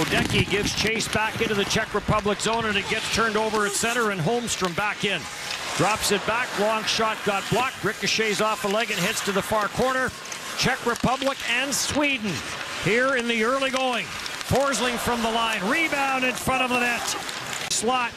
Dec gives chase back into the Czech Republic zone, and it gets turned over at center, and Holmstrom back in. Drops it back, long shot got blocked, ricochets off a leg and hits to the far corner. Czech Republic and Sweden here in the early going. Forsling from the line, rebound in front of the net. Slot.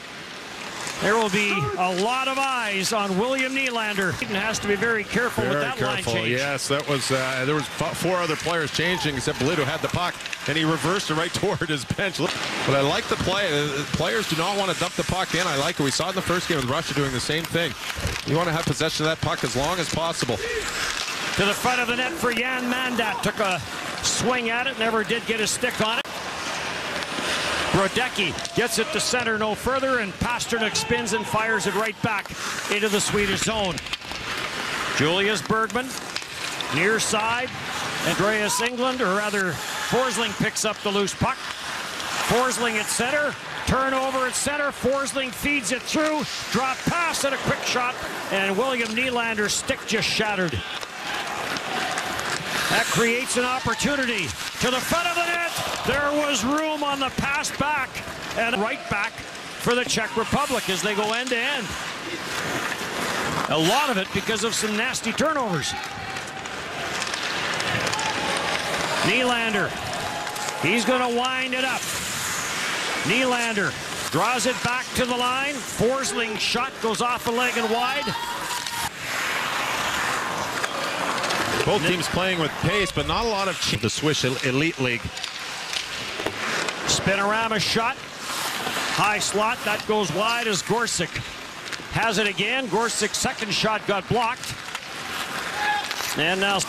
There will be a lot of eyes on William Nylander. Sweden has to be very careful with that line change. Yes, that was there was 4 other players changing except Belito had the puck, and he reversed it right toward his bench. But I like the play. Players do not want to dump the puck in. I like it. We saw it in the first game with Russia doing the same thing. You want to have possession of that puck as long as possible. To the front of the net for Jan Mandat. Took a swing at it, never did get a stick on it. Brodecki gets it to center no further, and Pasternak spins and fires it right back into the Swedish zone. Julius Bergman, near side. Andreas Englund, or rather Forsling, picks up the loose puck. Forsling at center, turnover at center. Forsling feeds it through, drop pass and a quick shot, and William Nylander's stick just shattered. That creates an opportunity to the front of the net. There was room on the pass back, and right back for the Czech Republic as they go end to end. A lot of it because of some nasty turnovers. Nylander, he's going to wind it up. Nylander draws it back to the line. Forsling shot goes off a leg and wide. Both teams playing with pace, but not a lot of the Swiss Elite League. Spinorama shot. High slot. That goes wide as Gorsic has it again. Gorsic's second shot got blocked. And now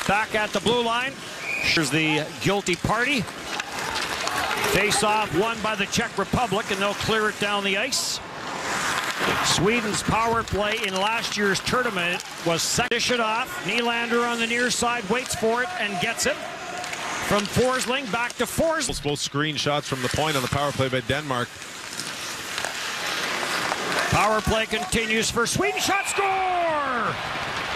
back at the blue line. Here's the guilty party. Face-off won by the Czech Republic, and they'll clear it down the ice. Sweden's power play in last year's tournament was second. Dish it off. Nylander on the near side waits for it and gets it. From Forsling back to Forsling. Both screenshots from the point on the power play by Denmark. Power play continues for Sweden. Shot, score!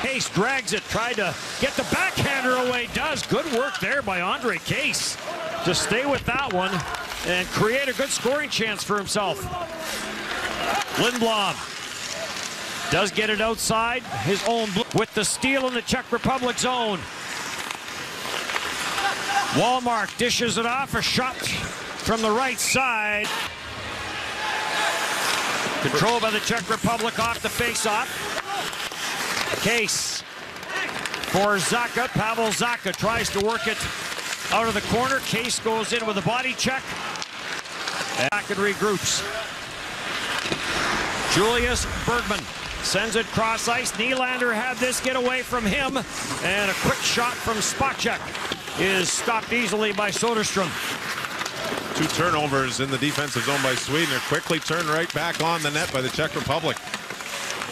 Case drags it, tried to get the backhander away. Does. Good work there by Andre Case to stay with that one and create a good scoring chance for himself. Lindblom does get it outside his own blue with the steal in the Czech Republic zone. Wallmark dishes it off, a shot from the right side. Controlled by the Czech Republic off the face-off. Case for Zacha. Pavel Zacha tries to work it out of the corner. Case goes in with a body check. Back and regroups. Julius Bergman sends it cross ice. Nylander had this get away from him, and a quick shot from Spacek is stopped easily by Soderstrom. 2 turnovers in the defensive zone by Sweden are quickly turned right back on the net by the Czech Republic.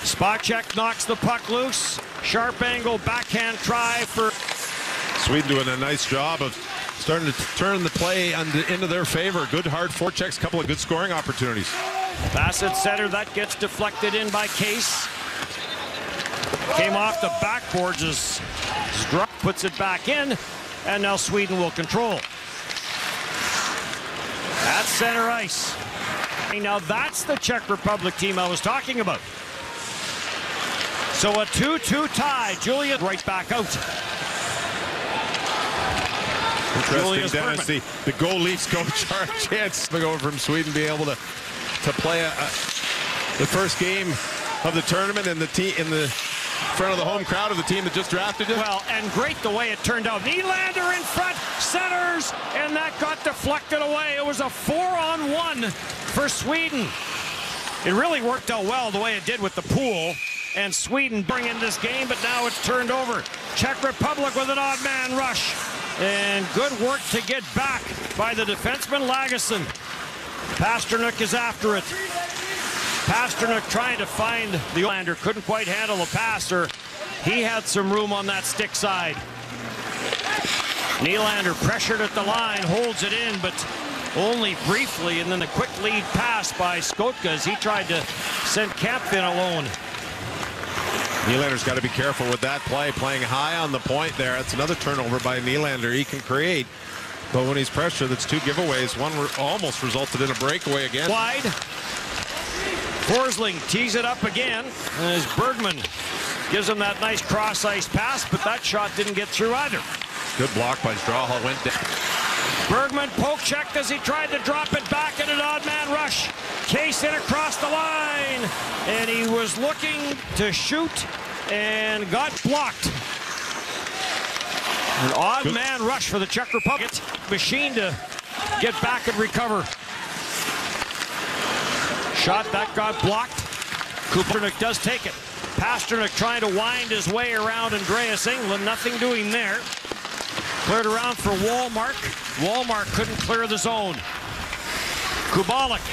Spacek knocks the puck loose. Sharp angle backhand try for Sweden doing a nice job of starting to turn the play into their favor. Good hard forechecks, couple of good scoring opportunities. Pass at center, that gets deflected in by Case. Came off the backboards as Struck puts it back in, and now Sweden will control. At center ice. Now that's the Czech Republic team I was talking about. So a 2-2 tie. Julius right back out. Interesting, Dennis. The goal Leafs coach our chance to go from Sweden being able to play the first game of the tournament in the front of the home crowd of the team that just drafted him. Well, and great the way it turned out. Nylander in front, centers, and that got deflected away. It was a 4-on-1 for Sweden. It really worked out well the way it did with the pool, and Sweden bring in this game, but now it's turned over. Czech Republic with an odd man rush, and good work to get back by the defenseman Lagesson. Pasternak is after it. Pasternak trying to find the Nylander, couldn't quite handle the passer. He had some room on that stick side. Nylander pressured at the line, holds it in, but only briefly, and then the quick lead pass by Skotka as he tried to send Kampf in alone. Nylander's got to be careful with that play, playing high on the point there. That's another turnover by Nylander. He can create But when he's pressured, that's 2 giveaways. One almost resulted in a breakaway again. Wide. Forsling tees it up again as Bergman gives him that nice cross-ice pass, but that shot didn't get through either. Good block by Strahal. Went down. Bergman poke checked as he tried to drop it back in an odd man rush. Case in across the line, and he was looking to shoot and got blocked. An odd man rush for the Czech Republic. Machine to get back and recover. Shot that got blocked. Pasternak does take it. Pasternak trying to wind his way around Andreas England. Nothing doing there. Cleared around for Wallmark. Wallmark couldn't clear the zone. Kubalik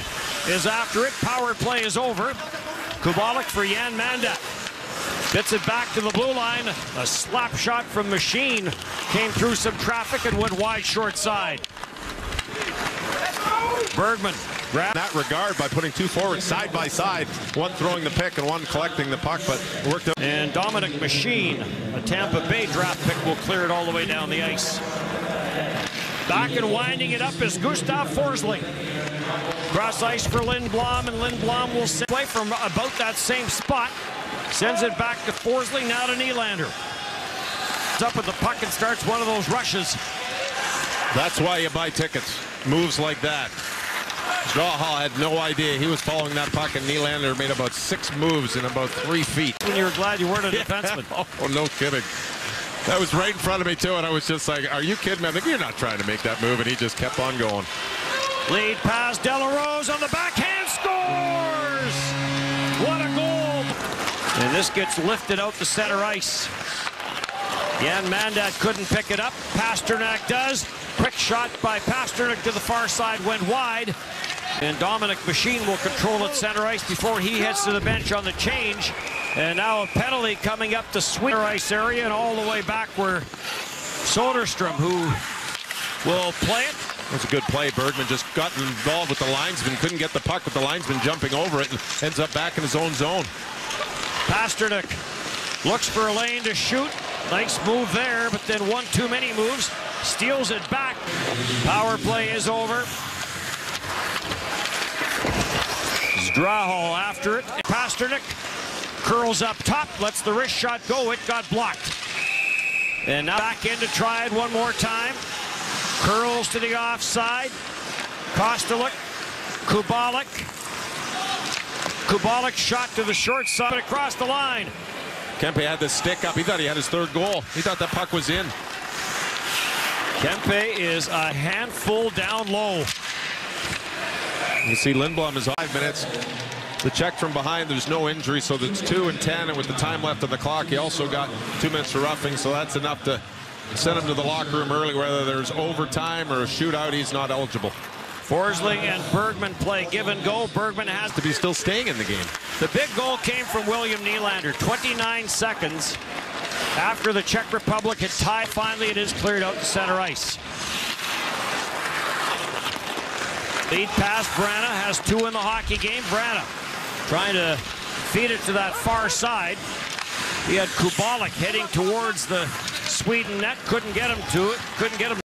is after it. Power play is over. Kubalik for Jan Mandat. Gets it back to the blue line. A slap shot from Machine came through some traffic and went wide short side. Bergman In that regard by putting 2 forwards side by side, one throwing the pick and one collecting the puck, but it worked out. And Dominic Machine, a Tampa Bay draft pick, will clear it all the way down the ice. Back and winding it up is Gustav Forsling. Cross ice for Lindblom, and Lindblom will sit away from about that same spot. Sends it back to Forsling, now to Nylander. It's up with the puck and starts one of those rushes. That's why you buy tickets. Moves like that. Strahal had no idea he was following that puck, and Nylander made about 6 moves in about 3 feet. When you were glad you weren't a defenseman. Oh, no kidding. That was right in front of me, too, and I was just like, are you kidding me? I think you're not trying to make that move, and he just kept on going. Lead pass, Delarose on the backhand, scores! What a goal! And this gets lifted out to center ice. Jan Mandat couldn't pick it up. Pasternak does. Quick shot by Pasternak to the far side, went wide. And Dominic Machine will control at center ice before he heads to the bench on the change. And now a penalty coming up to center ice area and all the way back where Soderstrom, who will play it. That's a good play. Bergman just got involved with the linesman, couldn't get the puck with the linesman jumping over it, and ends up back in his own zone. Pasternak looks for a lane to shoot. Nice move there, but then one too many moves. Steals it back. Power play is over. Strahal after it. Pasternak curls up top, lets the wrist shot go. It got blocked. And now back in to try it one more time. Curls to the offside. Kosteluk. Kubalik. Kubalik shot to the short side across the line. Kempe had the stick up. He thought he had his 3rd goal. He thought that puck was in. Kempe is a handful down low. You see Lindblom is 5 minutes. The check from behind, there's no injury, so it's 2 and 10, and with the time left on the clock, he also got 2 minutes for roughing, so that's enough to send him to the locker room early. Whether there's overtime or a shootout, he's not eligible. Forsling and Bergman play give and go. Bergman has To be still staying in the game. The big goal came from William Nylander. 29 seconds after the Czech Republic had tied. Finally, it is cleared out to center ice. Lead pass, Vrana has 2 in the hockey game. Vrana trying to feed it to that far side. He had Kubalik heading towards the Sweden net. Couldn't get him to it. Couldn't get him.